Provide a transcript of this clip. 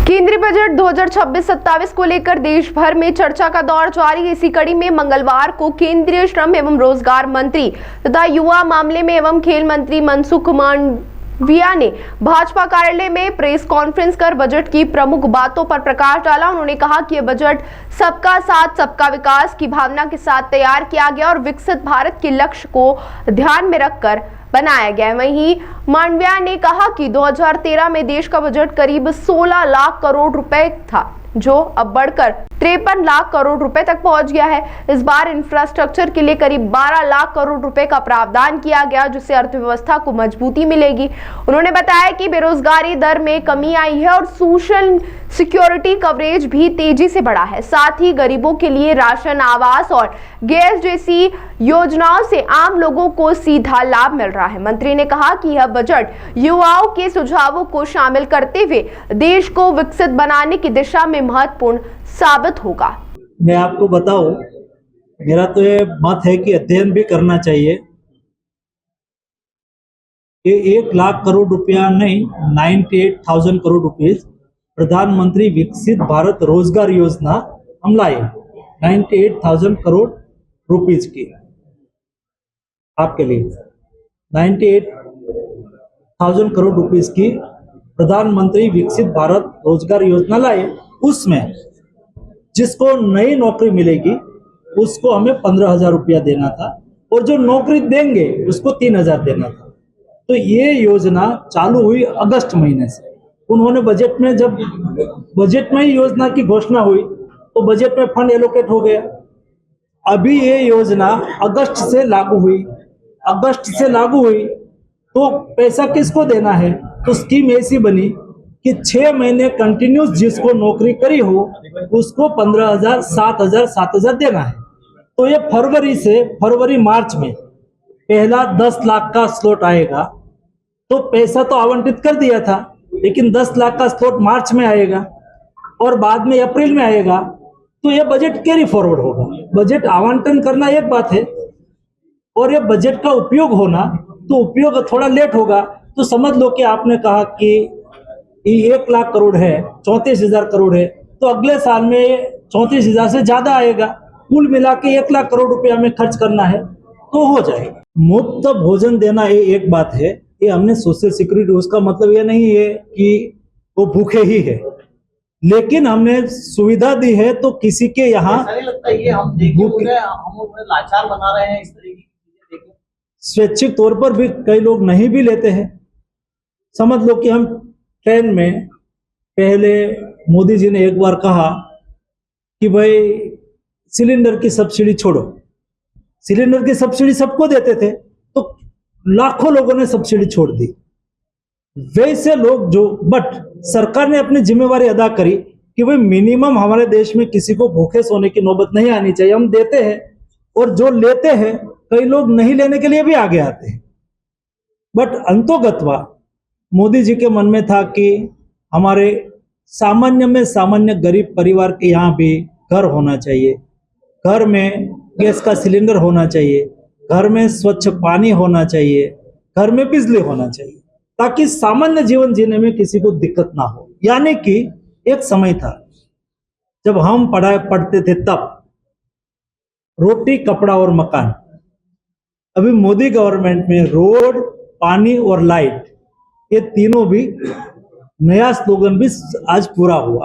केंद्रीय बजट 2026-27 को लेकर देश भर में चर्चा का दौर जारी है। इसी कड़ी में मंगलवार को केंद्रीय श्रम एवं रोजगार मंत्री तथा युवा मामले में एवं खेल मंत्री मनसुख मांडविया ने भाजपा कार्यालय में प्रेस कॉन्फ्रेंस कर बजट की प्रमुख बातों पर प्रकाश डाला। उन्होंने कहा कि यह बजट सबका साथ सबका विकास की भावना के साथ तैयार किया गया और विकसित भारत के लक्ष्य को ध्यान में रखकर बनाया गया। वहीं मांडविया ने कहा कि 2013 में देश का बजट करीब 16 लाख करोड़ रुपए था, जो अब बढ़कर 53 लाख करोड़ रुपए तक पहुंच गया है। इस बार इंफ्रास्ट्रक्चर के लिए करीब 12 लाख करोड़ रुपए का प्रावधान किया गया, जिससे अर्थव्यवस्था को मजबूती मिलेगी। उन्होंने बताया कि बेरोजगारी दर में कमी आई है और सोशल सिक्योरिटी कवरेज भी तेजी से बढ़ा है। साथ ही गरीबों के लिए राशन, आवास और गैस जैसी योजनाओं से आम लोगों को सीधा लाभ मिल रहा है। मंत्री ने कहा कि यह बजट युवाओं के सुझावों को शामिल करते हुए देश को विकसित बनाने की दिशा में महत्वपूर्ण साबित होगा। मैं आपको बताऊं, मेरा तो ये मत है कि अध्ययन भी करना चाहिए। ये 1 लाख करोड़ रुपया नहीं, 98,000 करोड़ रुपीज प्रधानमंत्री विकसित भारत रोजगार योजना हम लाए। 98,000 करोड़ रुपीज की आपके लिए 98,000 करोड़ रुपीज की प्रधानमंत्री विकसित भारत रोजगार योजना लाए। उसमें जिसको नई नौकरी मिलेगी उसको हमें 15,000 रुपया देना था और जो नौकरी देंगे उसको 3,000 देना था। तो ये योजना चालू हुई अगस्त महीने से। उन्होंने बजट में, जब बजट में ही योजना की घोषणा हुई तो बजट में फंड एलोकेट हो गया। अभी ये योजना अगस्त से लागू हुई। अगस्त से लागू हुई तो पैसा किसको देना है? तो स्कीम ऐसी बनी कि 6 महीने कंटिन्यूस जिसको नौकरी करी हो उसको 15,000, 7,000, 7,000 देना है। तो ये फरवरी मार्च में पहला 10 लाख का स्लॉट आएगा। तो पैसा तो आवंटित कर दिया था, लेकिन 10 लाख का स्लॉट मार्च में आएगा और बाद में अप्रैल में आएगा। तो यह बजट कैरी फॉरवर्ड होगा। बजट आवंटन करना एक बात है और ये बजट का उपयोग होना, तो उपयोग थोड़ा लेट होगा। तो समझ लो कि आपने कहा कि 1 लाख करोड़ है, 34,000 करोड़ है, तो अगले साल में 34,000 से ज्यादा आएगा। कुल मिला के 1 लाख करोड़ रुपया हमें खर्च करना है तो हो जाएगा। मुफ्त भोजन देना ये एक बात है, ये हमने सोशल सिक्योरिटी, उसका मतलब ये नहीं है कि वो भूखे ही है, लेकिन हमने सुविधा दी है। तो किसी के यहाँ लगता है ये हम लाचार बना रहे हैं, इस तरह की चीजें स्वैच्छिक तौर पर भी कई लोग नहीं भी लेते हैं। समझ लो कि हम ट्रेन में, पहले मोदी जी ने एक बार कहा कि भाई सिलेंडर की सब्सिडी छोड़ो। सिलेंडर की सब्सिडी सबको देते थे, तो लाखों लोगों ने सब्सिडी छोड़ दी। वैसे लोग बट सरकार ने अपनी जिम्मेवारी अदा करी कि भाई मिनिमम हमारे देश में किसी को भूखे सोने की नौबत नहीं आनी चाहिए। हम देते हैं और जो लेते हैं कई लोग नहीं लेने के लिए भी आगे आते हैं। बट अंतोगत्वा मोदी जी के मन में था कि हमारे सामान्य में सामान्य गरीब परिवार के यहाँ भी घर होना चाहिए, घर में गैस का सिलेंडर होना चाहिए, घर में स्वच्छ पानी होना चाहिए, घर में बिजली होना चाहिए, ताकि सामान्य जीवन जीने में किसी को दिक्कत ना हो। यानी कि एक समय था जब हम पढ़ते थे, तब रोटी, कपड़ा और मकान। अभी मोदी गवर्नमेंट में रोड, पानी और लाइट, ये तीनों भी नया स्लोगन भी आज पूरा हुआ।